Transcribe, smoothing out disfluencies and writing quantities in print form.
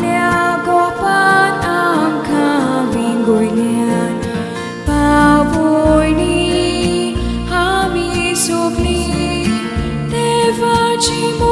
lea go pan am kha vin goi lian pa vui ni ha mi suk ni te va chi mo